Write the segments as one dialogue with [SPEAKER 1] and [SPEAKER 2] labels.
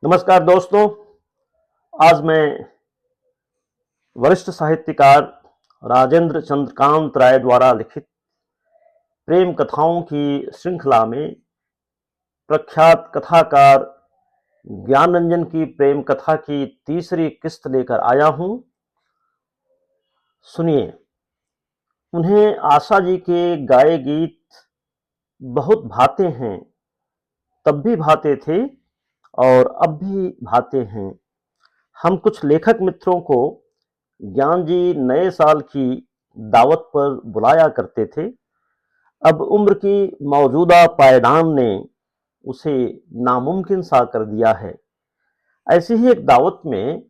[SPEAKER 1] नमस्कार दोस्तों। आज मैं वरिष्ठ साहित्यकार राजेंद्र चंद्रकांत राय द्वारा लिखित प्रेम कथाओं की श्रृंखला में प्रख्यात कथाकार ज्ञानरंजन की प्रेम कथा की तीसरी किस्त लेकर आया हूं। सुनिए। उन्हें आशा जी के गाए गीत बहुत भाते हैं, तब भी भाते थे और अब भी भाते हैं। हम कुछ लेखक मित्रों को ज्ञान जी नए साल की दावत पर बुलाया करते थे। अब उम्र की मौजूदा पायदान ने उसे नामुमकिन सा कर दिया है। ऐसी ही एक दावत में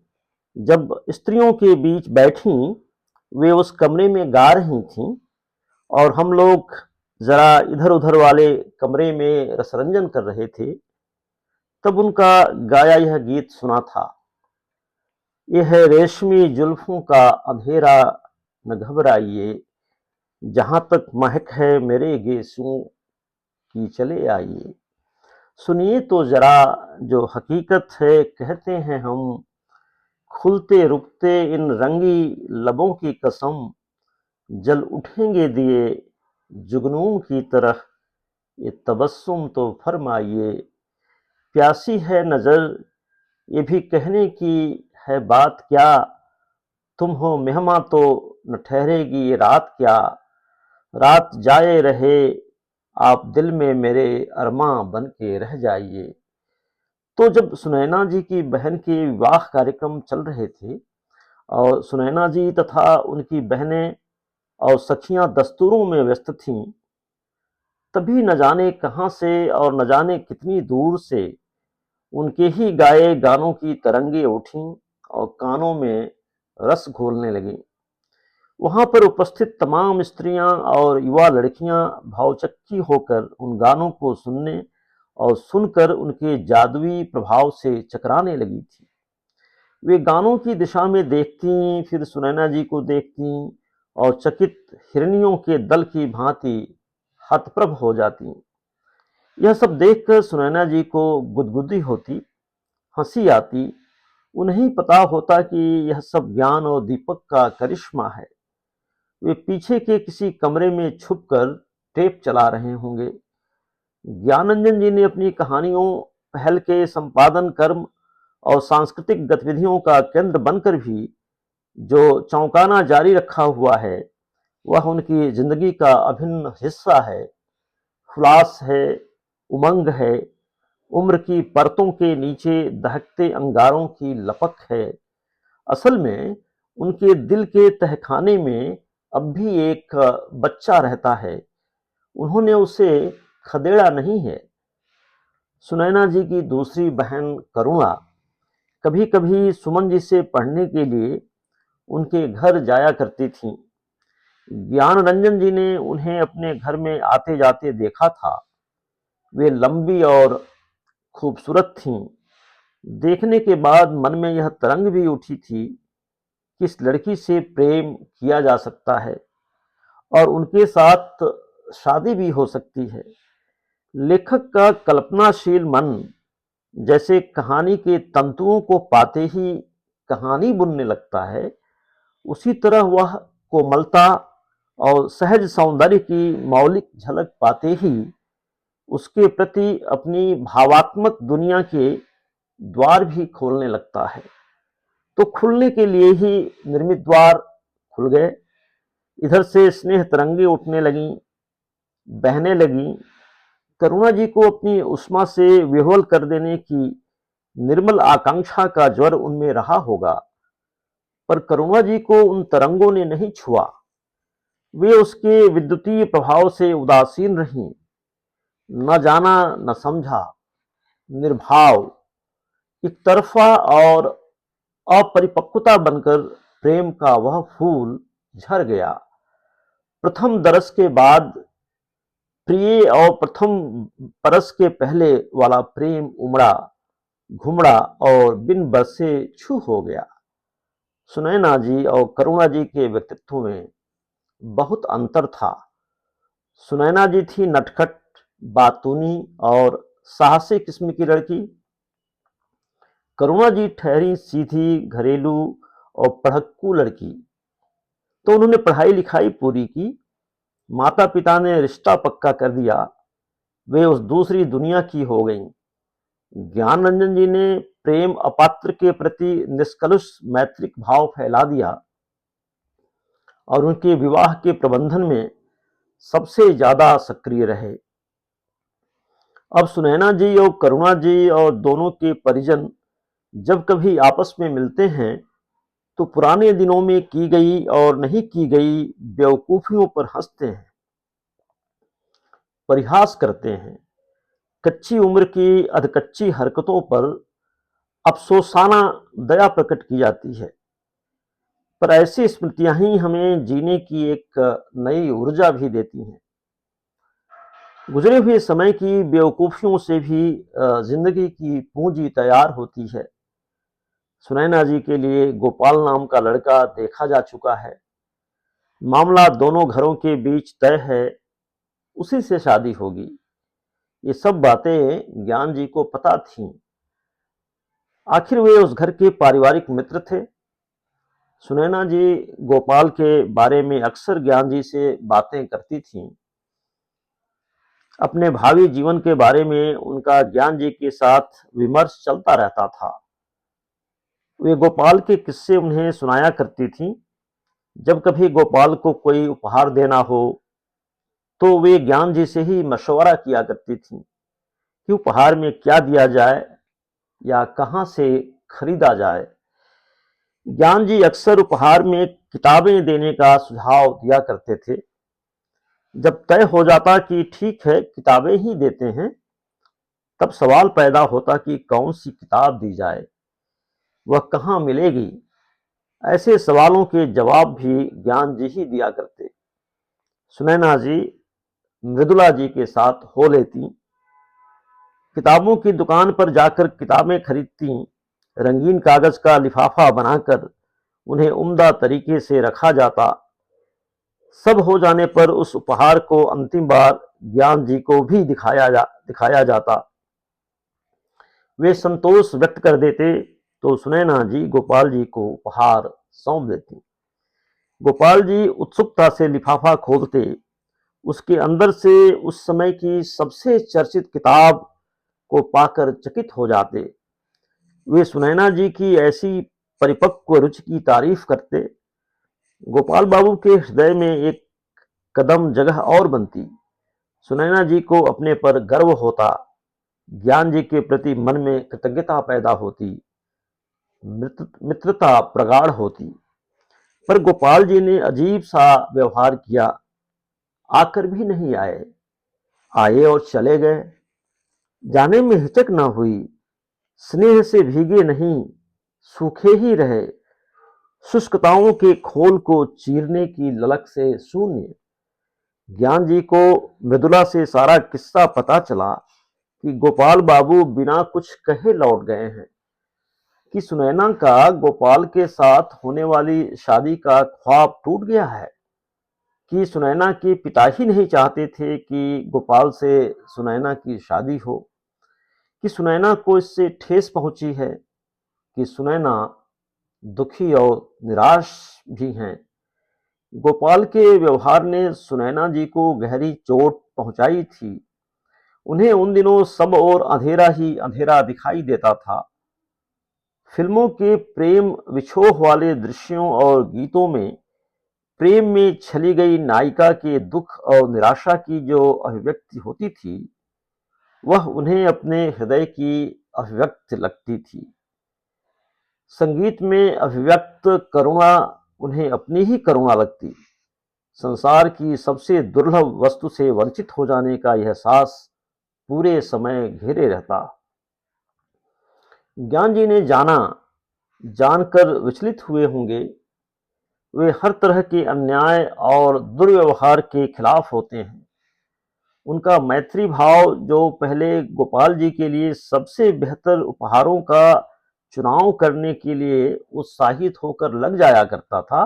[SPEAKER 1] जब स्त्रियों के बीच बैठी, वे उस कमरे में गा रही थीं और हम लोग जरा इधर उधर वाले कमरे में रसरंजन कर रहे थे, तब उनका गाया यह गीत सुना था। यह है रेशमी जुल्फों का अंधेरा, न घबराइए, जहां तक महक है मेरे गेसुओं की चले आइए। सुनिए तो जरा जो हकीकत है कहते हैं हम, खुलते रुकते इन रंगी लबों की कसम, जल उठेंगे दिए जुगनून की तरह, ये तबस्सुम तो फरमाइए। प्यासी है नजर ये भी कहने की है बात क्या, तुम हो मेहमा तो न ठहरेगी ये रात क्या। रात जाए रहे आप दिल में मेरे, अरमां बन के रह जाइए। तो जब सुनैना जी की बहन के विवाह कार्यक्रम चल रहे थे और सुनैना जी तथा उनकी बहनें और सखियां दस्तूरों में व्यस्त थीं, तभी न जाने कहां से और न जाने कितनी दूर से उनके ही गाए गानों की तरंगे उठीं और कानों में रस घोलने लगीं। वहां पर उपस्थित तमाम स्त्रियां और युवा लड़कियां भावचक्की होकर उन गानों को सुनने और सुनकर उनके जादुई प्रभाव से चकराने लगी थी। वे गानों की दिशा में देखती, फिर सुनैना जी को देखती और चकित हिरनियों के दल की भांति हतप्रभ हो जाती। यह सब देखकर सुनैना जी को गुदगुदी होती, हंसी आती। उन्हें पता होता कि यह सब ज्ञान और दीपक का करिश्मा है। वे पीछे के किसी कमरे में छुपकर टेप चला रहे होंगे। ज्ञानरंजन जी ने अपनी कहानियों, पहल के संपादन कर्म और सांस्कृतिक गतिविधियों का केंद्र बनकर भी जो चौंकाना जारी रखा हुआ है, वह उनकी जिंदगी का अभिन्न हिस्सा है, खुलास है, उमंग है, उम्र की परतों के नीचे दहकते अंगारों की लपक है। असल में उनके दिल के तहखाने में अब भी एक बच्चा रहता है। उन्होंने उसे खदेड़ा नहीं है। सुनैना जी की दूसरी बहन करुणा कभी कभी सुमन जी से पढ़ने के लिए उनके घर जाया करती थीं। ज्ञानरंजन जी ने उन्हें अपने घर में आते जाते देखा था। वे लंबी और खूबसूरत थीं। देखने के बाद मन में यह तरंग भी उठी थी कि इस लड़की से प्रेम किया जा सकता है और उनके साथ शादी भी हो सकती है। लेखक का कल्पनाशील मन जैसे कहानी के तंतुओं को पाते ही कहानी बुनने लगता है, उसी तरह वह कोमलता और सहज सौंदर्य की मौलिक झलक पाते ही उसके प्रति अपनी भावात्मक दुनिया के द्वार भी खोलने लगता है। तो खुलने के लिए ही निर्मित द्वार खुल गए। इधर से स्नेह तरंगे उठने लगीं, बहने लगीं। करुणा जी को अपनी उष्मा से विह्वल कर देने की निर्मल आकांक्षा का ज्वर उनमें रहा होगा, पर करुणा जी को उन तरंगों ने नहीं छुआ। वे उसके विद्युतीय प्रभाव से उदासीन रहीं। न जाना न समझा, निर्भाव, एक तरफा और अपरिपक्वता बनकर प्रेम का वह फूल झर गया। प्रथम दरस के बाद प्रिय और प्रथम परस के पहले वाला प्रेम उमड़ा, घुमड़ा और बिन बरसे छू हो गया। सुनैना जी और करुणा जी के व्यक्तित्व में बहुत अंतर था। सुनैना जी थी नटखट, बातूनी और साहसी किस्म की लड़की। करुणा जी ठहरी सीधी, घरेलू और पढ़क्कू लड़की। तो उन्होंने पढ़ाई लिखाई पूरी की, माता पिता ने रिश्ता पक्का कर दिया, वे उस दूसरी दुनिया की हो गईं। ज्ञान रंजन जी ने प्रेम अपात्र के प्रति निष्कलुष मैत्रिक भाव फैला दिया और उनके विवाह के प्रबंधन में सबसे ज्यादा सक्रिय रहे। अब सुनैना जी और करुणा जी और दोनों के परिजन जब कभी आपस में मिलते हैं तो पुराने दिनों में की गई और नहीं की गई बेवकूफियों पर हंसते हैं, परिहास करते हैं। कच्ची उम्र की अधकच्ची हरकतों पर अफसोसाना दया प्रकट की जाती है। पर ऐसी स्मृतियां ही हमें जीने की एक नई ऊर्जा भी देती हैं। गुजरे हुए समय की बेवकूफियों से भी जिंदगी की पूंजी तैयार होती है। सुनैना जी के लिए गोपाल नाम का लड़का देखा जा चुका है। मामला दोनों घरों के बीच तय है, उसी से शादी होगी। ये सब बातें ज्ञान जी को पता थीं। आखिर वे उस घर के पारिवारिक मित्र थे। सुनैना जी गोपाल के बारे में अक्सर ज्ञान जी से बातें करती थीं। अपने भावी जीवन के बारे में उनका ज्ञान जी के साथ विमर्श चलता रहता था। वे गोपाल के किस्से उन्हें सुनाया करती थीं। जब कभी गोपाल को कोई उपहार देना हो तो वे ज्ञान जी से ही मशवरा किया करती थीं कि उपहार में क्या दिया जाए या कहां से खरीदा जाए। ज्ञान जी अक्सर उपहार में किताबें देने का सुझाव दिया करते थे। जब तय हो जाता कि ठीक है किताबें ही देते हैं, तब सवाल पैदा होता कि कौन सी किताब दी जाए, वह कहाँ मिलेगी। ऐसे सवालों के जवाब भी ज्ञान जी ही दिया करते। सुनैना जी मृदुला जी के साथ हो लेती, किताबों की दुकान पर जाकर किताबें खरीदती, रंगीन कागज का लिफाफा बनाकर उन्हें उम्दा तरीके से रखा जाता। सब हो जाने पर उस उपहार को अंतिम बार ज्ञान जी को भी दिखाया जाता। वे संतोष व्यक्त कर देते तो सुनैना जी गोपाल जी को उपहार सौंप देती। गोपाल जी उत्सुकता से लिफाफा खोलते, उसके अंदर से उस समय की सबसे चर्चित किताब को पाकर चकित हो जाते। वे सुनैना जी की ऐसी परिपक्व रुचि की तारीफ करते। गोपाल बाबू के हृदय में एक कदम जगह और बनती। सुनैना जी को अपने पर गर्व होता, ज्ञान जी के प्रति मन में कृतज्ञता पैदा होती, मित्रता प्रगाढ़ होती। पर गोपाल जी ने अजीब सा व्यवहार किया, आकर भी नहीं आए, आए और चले गए। जाने में हिचक न हुई, स्नेह से भीगे नहीं, सूखे ही रहे, शुष्कताओं के खोल को चीरने की ललक से शून्य। ज्ञान जी को मृदुला से सारा किस्सा पता चला कि गोपाल बाबू बिना कुछ कहे लौट गए हैं, कि सुनैना का गोपाल के साथ होने वाली शादी का ख्वाब टूट गया है, कि सुनैना के पिता ही नहीं चाहते थे कि गोपाल से सुनैना की शादी हो, कि सुनैना को इससे ठेस पहुंची है, कि सुनैना दुखी और निराश भी हैं। गोपाल के व्यवहार ने सुनैना जी को गहरी चोट पहुंचाई थी। उन्हें उन दिनों सब और अंधेरा ही अंधेरा दिखाई देता था। फिल्मों के प्रेम विछोह वाले दृश्यों और गीतों में प्रेम में छली गई नायिका के दुख और निराशा की जो अभिव्यक्ति होती थी, वह उन्हें अपने हृदय की अभिव्यक्ति लगती थी। संगीत में अभिव्यक्त करुणा उन्हें अपनी ही करुणा लगती। संसार की सबसे दुर्लभ वस्तु से वंचित हो जाने का यह एहसास पूरे समय घेरे रहता। ज्ञान जी ने जाना, जानकर विचलित हुए होंगे। वे हर तरह के अन्याय और दुर्व्यवहार के खिलाफ होते हैं। उनका मैत्री भाव जो पहले गोपाल जी के लिए सबसे बेहतर उपहारों का चुनाव करने के लिए उत्साहित होकर लग जाया करता था,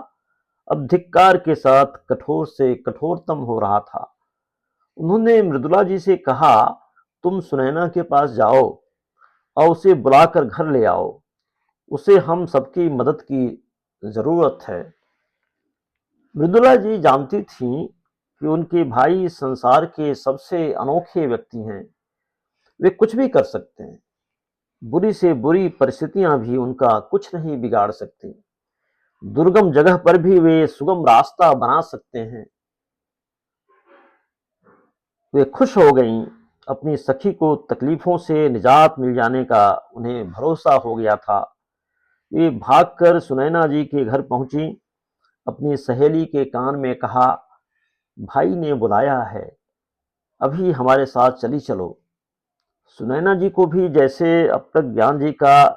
[SPEAKER 1] अब धिक्कार के साथ कठोर से कठोरतम हो रहा था। उन्होंने मृदुला जी से कहा, तुम सुनैना के पास जाओ, और उसे बुलाकर घर ले आओ, उसे हम सबकी मदद की जरूरत है। मृदुला जी जानती थीं कि उनके भाई संसार के सबसे अनोखे व्यक्ति हैं। वे कुछ भी कर सकते हैं, बुरी से बुरी परिस्थितियां भी उनका कुछ नहीं बिगाड़ सकती। दुर्गम जगह पर भी वे सुगम रास्ता बना सकते हैं। वे खुश हो गईं। अपनी सखी को तकलीफों से निजात मिल जाने का उन्हें भरोसा हो गया था। वे भागकर सुनैना जी के घर पहुंची। अपनी सहेली के कान में कहा, भाई ने बुलाया है, अभी हमारे साथ चली चलो। सुनैना जी को भी जैसे अब तक ज्ञान जी का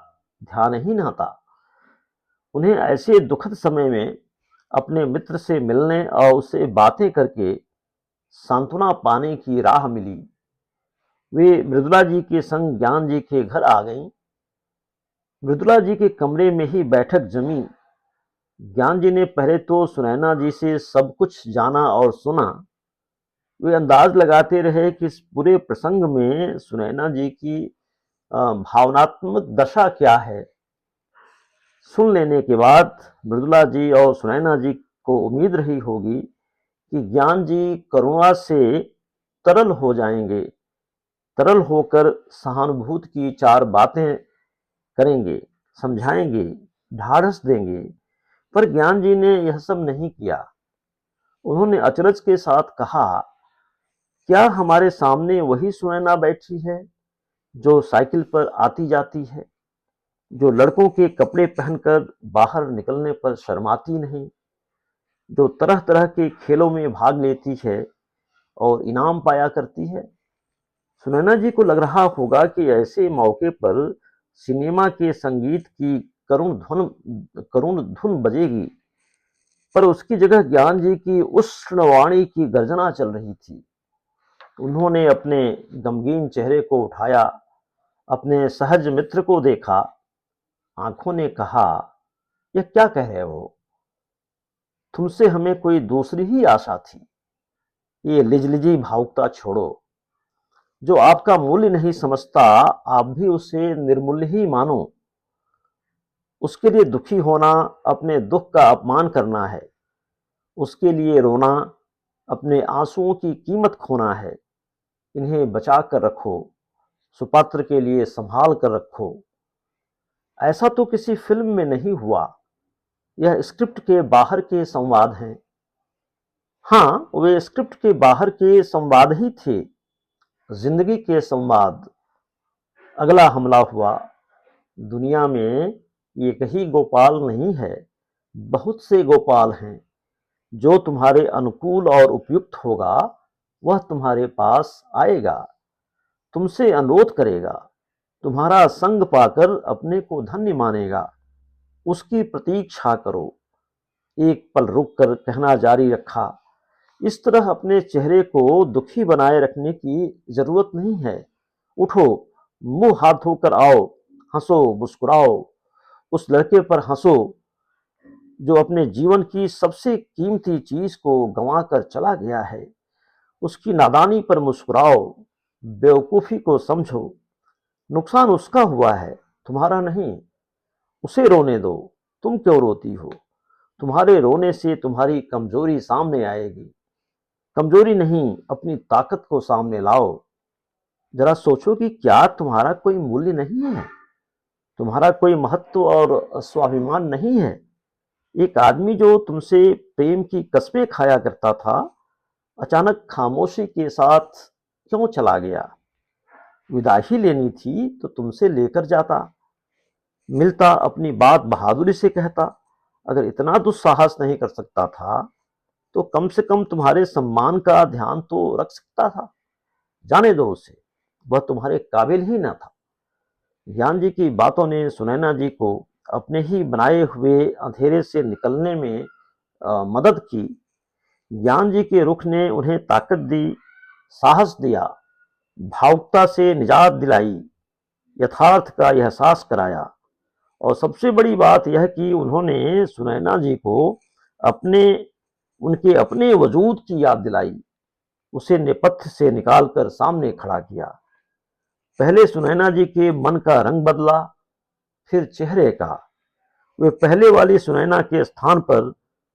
[SPEAKER 1] ध्यान ही न था। उन्हें ऐसे दुखद समय में अपने मित्र से मिलने और उससे बातें करके सांत्वना पाने की राह मिली। वे मृदुला जी के संग ज्ञान जी के घर आ गईं। मृदुला जी के कमरे में ही बैठक जमी। ज्ञान जी ने पहले तो सुनैना जी से सब कुछ जाना और सुना। वे अंदाज लगाते रहे कि इस पूरे प्रसंग में सुनैना जी की भावनात्मक दशा क्या है। सुन लेने के बाद मृदुला जी और सुनैना जी को उम्मीद रही होगी कि ज्ञान जी करुणा से तरल हो जाएंगे, तरल होकर सहानुभूति की चार बातें करेंगे, समझाएंगे, ढाढ़स देंगे। पर ज्ञान जी ने यह सब नहीं किया। उन्होंने अचरज के साथ कहा, क्या हमारे सामने वही सुनैना बैठी है जो साइकिल पर आती जाती है, जो लड़कों के कपड़े पहनकर बाहर निकलने पर शर्माती नहीं, जो तरह तरह के खेलों में भाग लेती है और इनाम पाया करती है। सुनैना जी को लग रहा होगा कि ऐसे मौके पर सिनेमा के संगीत की करुण धुन बजेगी, पर उसकी जगह ज्ञान जी की उष्ण वाणी की गर्जना चल रही थी। उन्होंने अपने गमगीन चेहरे को उठाया, अपने सहज मित्र को देखा। आंखों ने कहा, यह क्या कह रहे हो? तुमसे हमें कोई दूसरी ही आशा थी। ये लिजलिजी भावुकता छोड़ो। जो आपका मूल्य नहीं समझता, आप भी उसे निर्मूल्य ही मानो। उसके लिए दुखी होना अपने दुख का अपमान करना है। उसके लिए रोना अपने आंसुओं की कीमत खोना है। इन्हें बचा कर रखो, सुपात्र के लिए संभाल कर रखो। ऐसा तो किसी फिल्म में नहीं हुआ। यह स्क्रिप्ट के बाहर के संवाद हैं। हाँ, वे स्क्रिप्ट के बाहर के संवाद ही थे, जिंदगी के संवाद। अगला हमला हुआ। दुनिया में एक ही गोपाल नहीं है, बहुत से गोपाल हैं। जो तुम्हारे अनुकूल और उपयुक्त होगा वह तुम्हारे पास आएगा, तुमसे अनुरोध करेगा, तुम्हारा संग पाकर अपने को धन्य मानेगा। उसकी प्रतीक्षा करो। एक पल रुक कर कहना जारी रखा, इस तरह अपने चेहरे को दुखी बनाए रखने की जरूरत नहीं है। उठो, मुंह हाथ धोकर आओ, हंसो, मुस्कुराओ। उस लड़के पर हंसो जो अपने जीवन की सबसे कीमती चीज को गंवा कर चला गया है। उसकी नादानी पर मुस्कुराओ, बेवकूफी को समझो। नुकसान उसका हुआ है, तुम्हारा नहीं। उसे रोने दो। तुम क्यों रोती हो? तुम्हारे रोने से तुम्हारी कमजोरी सामने आएगी। कमजोरी नहीं, अपनी ताकत को सामने लाओ। जरा सोचो कि क्या तुम्हारा कोई मूल्य नहीं है? तुम्हारा कोई महत्व और स्वाभिमान नहीं है? एक आदमी जो तुमसे प्रेम की कस्में खाया करता था, अचानक खामोशी के साथ क्यों चला गया? विदा ही लेनी थी तो तुमसे लेकर जाता, मिलता, अपनी बात बहादुरी से कहता। अगर इतना दुस्साहस नहीं कर सकता था तो कम से कम तुम्हारे सम्मान का ध्यान तो रख सकता था। जाने दो उसे, वह तुम्हारे काबिल ही न था। ज्ञान जी की बातों ने सुनैना जी को अपने ही बनाए हुए अंधेरे से निकलने में मदद की। ज्ञान जी के रुख ने उन्हें ताकत दी, साहस दिया, भावुकता से निजात दिलाई, यथार्थ का एहसास कराया। और सबसे बड़ी बात यह कि उन्होंने सुनैना जी को अपने उनके अपने वजूद की याद दिलाई, उसे नेपथ्य से निकालकर सामने खड़ा किया। पहले सुनैना जी के मन का रंग बदला, फिर चेहरे का। वे पहले वाली सुनैना के स्थान पर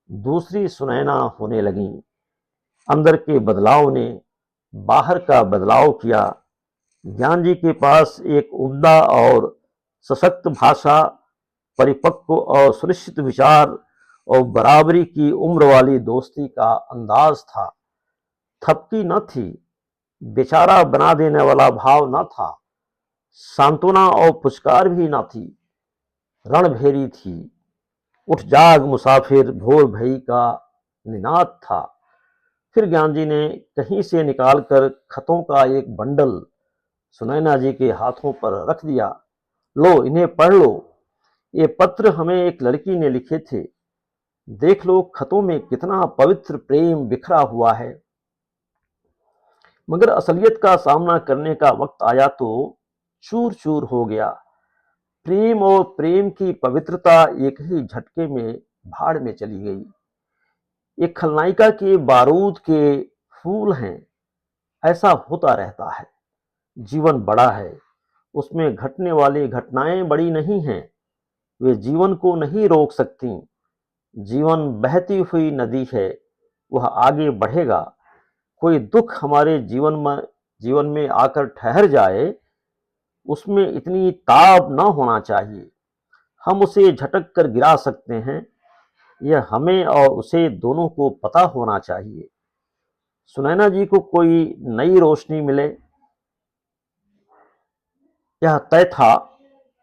[SPEAKER 1] दूसरी सुनैना होने लगीं। अंदर के बदलाव ने बाहर का बदलाव किया। ज्ञान जी के पास एक उम्दा और सशक्त भाषा, परिपक्व और सुनिश्चित विचार और बराबरी की उम्र वाली दोस्ती का अंदाज था। थपकी न थी, बेचारा बना देने वाला भाव न था, सांत्वना और पुचकार भी न थी, रणभेरी थी। उठ जाग मुसाफिर भोर भई का निनाद था। फिर ज्ञान जी ने कहीं से निकालकर खतों का एक बंडल सुनैना जी के हाथों पर रख दिया। लो, इन्हें पढ़ लो। ये पत्र हमें एक लड़की ने लिखे थे। देख लो खतों में कितना पवित्र प्रेम बिखरा हुआ है। मगर असलियत का सामना करने का वक्त आया तो चूर चूर हो गया। प्रेम और प्रेम की पवित्रता एक ही झटके में भाड़ में चली गई। एक खलनायिका के बारूद के फूल हैं, ऐसा होता रहता है। जीवन बड़ा है, उसमें घटने वाली घटनाएं बड़ी नहीं हैं, वे जीवन को नहीं रोक सकती। जीवन बहती हुई नदी है, वह आगे बढ़ेगा। कोई दुख हमारे जीवन में आकर ठहर जाए, उसमें इतनी ताब न होना चाहिए। हम उसे झटक कर गिरा सकते हैं, यह हमें और उसे दोनों को पता होना चाहिए। सुनैना जी को कोई नई रोशनी मिले, यह तय था।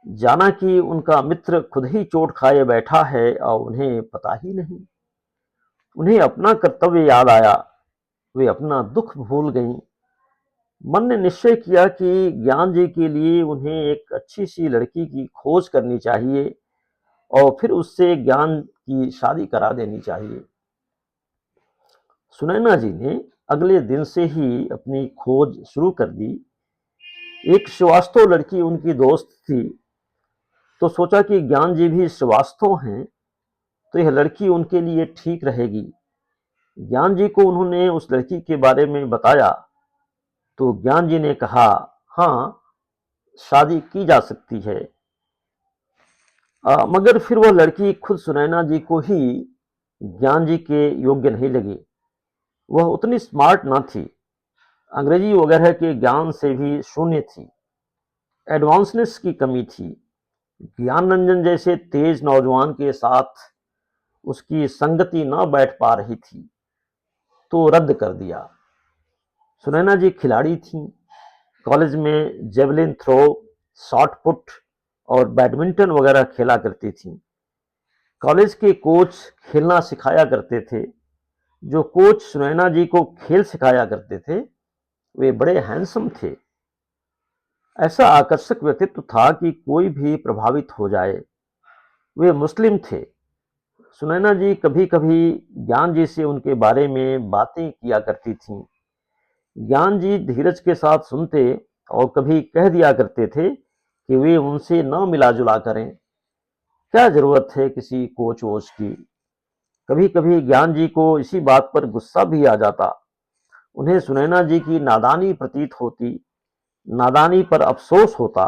[SPEAKER 1] जाना कि उनका मित्र खुद ही चोट खाए बैठा है और उन्हें पता ही नहीं। उन्हें अपना कर्तव्य याद आया, वे अपना दुख भूल गईं। मन ने निश्चय किया कि ज्ञान जी के लिए उन्हें एक अच्छी सी लड़की की खोज करनी चाहिए और फिर उससे ज्ञान की शादी करा देनी चाहिए। सुनैना जी ने अगले दिन से ही अपनी खोज शुरू कर दी। एक श्रीवास्तव लड़की उनकी दोस्त थी, तो सोचा कि ज्ञान जी भी श्रीवास्तव हैं, तो यह लड़की उनके लिए ठीक रहेगी। ज्ञान जी को उन्होंने उस लड़की के बारे में बताया तो ज्ञान जी ने कहा, हाँ, शादी की जा सकती है। मगर फिर वह लड़की खुद सुनैना जी को ही ज्ञान जी के योग्य नहीं लगी। वह उतनी स्मार्ट ना थी, अंग्रेजी वगैरह के ज्ञान से भी शून्य थी, एडवांसनेस की कमी थी। ज्ञान रंजन जैसे तेज नौजवान के साथ उसकी संगति न बैठ पा रही थी, तो रद्द कर दिया। सुनैना जी खिलाड़ी थीं, कॉलेज में जेवलिन थ्रो, शॉट पुट और बैडमिंटन वगैरह खेला करती थीं। कॉलेज के कोच खेलना सिखाया करते थे। जो कोच सुनैना जी को खेल सिखाया करते थे, वे बड़े हैंडसम थे। ऐसा आकर्षक व्यक्तित्व था कि कोई भी प्रभावित हो जाए। वे मुस्लिम थे। सुनैना जी कभी कभी ज्ञान जी से उनके बारे में बातें किया करती थीं। ज्ञान जी धीरज के साथ सुनते और कभी कह दिया करते थे कि वे उनसे न मिला जुला करें, क्या जरूरत है किसी कोच वोच की। कभी कभी ज्ञान जी को इसी बात पर गुस्सा भी आ जाता। उन्हें सुनैना जी की नादानी प्रतीत होती, नादानी पर अफसोस होता।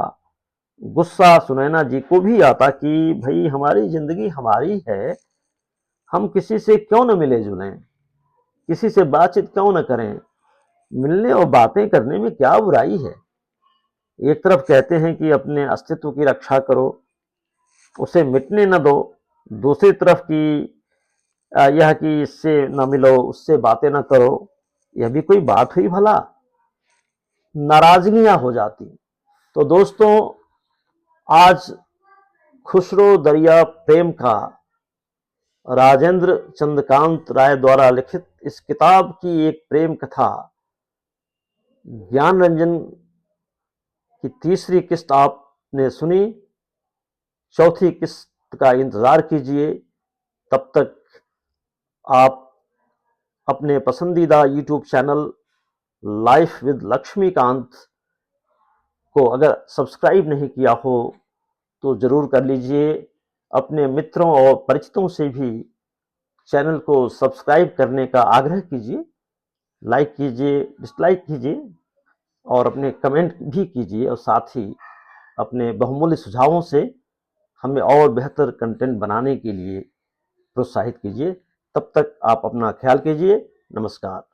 [SPEAKER 1] गुस्सा सुनैना जी को भी आता कि भाई हमारी जिंदगी हमारी है, हम किसी से क्यों न मिले जुलें, किसी से बातचीत क्यों न करें। मिलने और बातें करने में क्या बुराई है। एक तरफ कहते हैं कि अपने अस्तित्व की रक्षा करो, उसे मिटने न दो। दूसरी तरफ की यह कि इससे न मिलो, उससे बातें न करो, यह भी कोई बात हुई भला। नाराजगियां हो जाती। तो दोस्तों, आज खुसरो दरिया प्रेम का राजेंद्र चंद्रकांत राय द्वारा लिखित इस किताब की एक प्रेम कथा ज्ञान रंजन की तीसरी किस्त आपने सुनी। चौथी किस्त का इंतजार कीजिए। तब तक आप अपने पसंदीदा YouTube channel life with Laxmikant को अगर सब्सक्राइब नहीं किया हो तो जरूर कर लीजिए। अपने मित्रों और परिचितों से भी चैनल को सब्सक्राइब करने का आग्रह कीजिए। लाइक कीजिए, डिसलाइक कीजिए और अपने कमेंट भी कीजिए और साथ ही अपने बहुमूल्य सुझावों से हमें और बेहतर कंटेंट बनाने के लिए प्रोत्साहित कीजिए। तब तक आप अपना ख्याल कीजिए। नमस्कार।